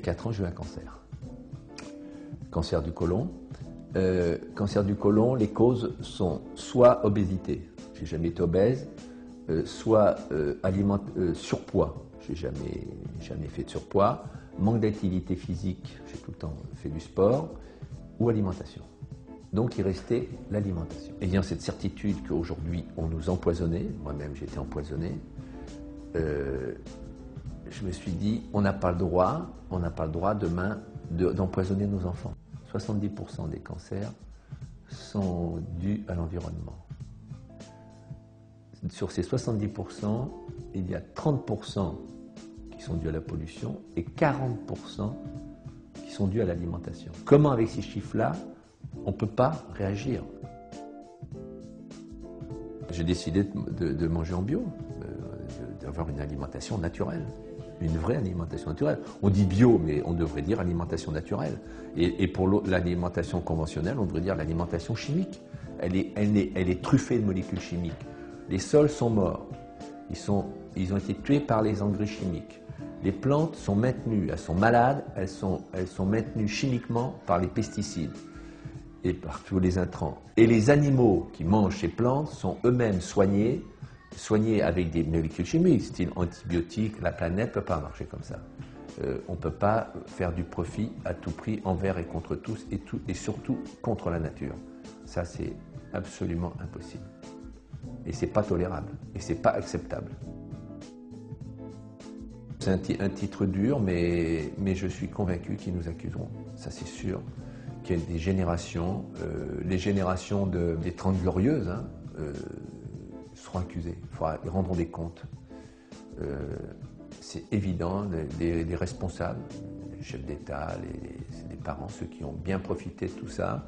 4 ans, j'ai eu un cancer. Cancer du côlon. Cancer du côlon, les causes sont soit obésité, j'ai jamais été obèse, soit surpoids, j'ai jamais fait de surpoids, manque d'activité physique, j'ai tout le temps fait du sport, ou alimentation. Donc il restait l'alimentation. Ayant cette certitude qu'aujourd'hui on nous empoisonnait, moi-même j'ai été empoisonné, je me suis dit on n'a pas le droit demain d'empoisonner nos enfants. 70% des cancers sont dus à l'environnement. Sur ces 70%, il y a 30% qui sont dus à la pollution et 40% qui sont dus à l'alimentation. Comment avec ces chiffres-là, on ne peut pas réagir? J'ai décidé de manger en bio, d'avoir une alimentation naturelle. Une vraie alimentation naturelle. On dit bio, mais on devrait dire alimentation naturelle. Et pour l'alimentation conventionnelle, on devrait dire l'alimentation chimique. Elle est truffée de molécules chimiques. Les sols sont morts. Ils ont été tués par les engrais chimiques. Les plantes sont maintenues, elles sont malades, elles sont maintenues chimiquement par les pesticides et par tous les intrants. Et les animaux qui mangent ces plantes sont eux-mêmes soignés avec des molécules chimiques, style antibiotiques. La planète ne peut pas marcher comme ça. On ne peut pas faire du profit à tout prix envers et contre tous et surtout contre la nature. Ça, c'est absolument impossible. Et ce n'est pas tolérable et ce n'est pas acceptable. C'est un titre dur, mais je suis convaincu qu'ils nous accuseront. Ça, c'est sûr. Qu'il y a des générations, les générations des 30 glorieuses, seront accusés, ils rendront des comptes. C'est évident, les responsables, les chefs d'État, les parents, ceux qui ont bien profité de tout ça,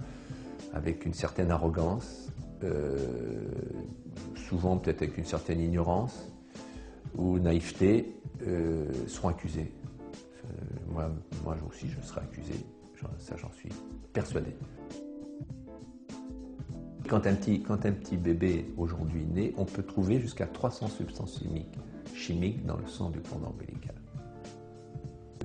avec une certaine arrogance, souvent peut-être avec une certaine ignorance ou naïveté, seront accusés. Moi aussi, je serai accusé, ça j'en suis persuadé. Quand un petit bébé aujourd'hui naît, on peut trouver jusqu'à 300 substances chimiques dans le sang du cordon ombilical.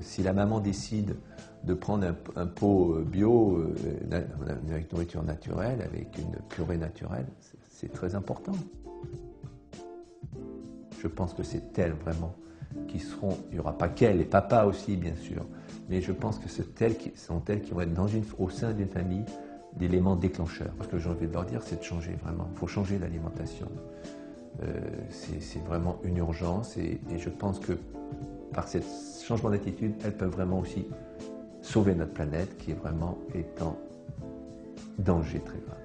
Si la maman décide de prendre un pot bio, avec nourriture naturelle, avec une purée naturelle, c'est très important. Je pense que c'est elles vraiment qui seront, il n'y aura pas qu'elles, et papa aussi bien sûr, mais je pense que sont elles qui vont être au sein d'une famille d'éléments déclencheurs. Ce que j'ai envie de leur dire, c'est de changer vraiment. Il faut changer l'alimentation. C'est vraiment une urgence et je pense que par ce changement d'attitude, elles peuvent vraiment aussi sauver notre planète qui est vraiment en danger très grave.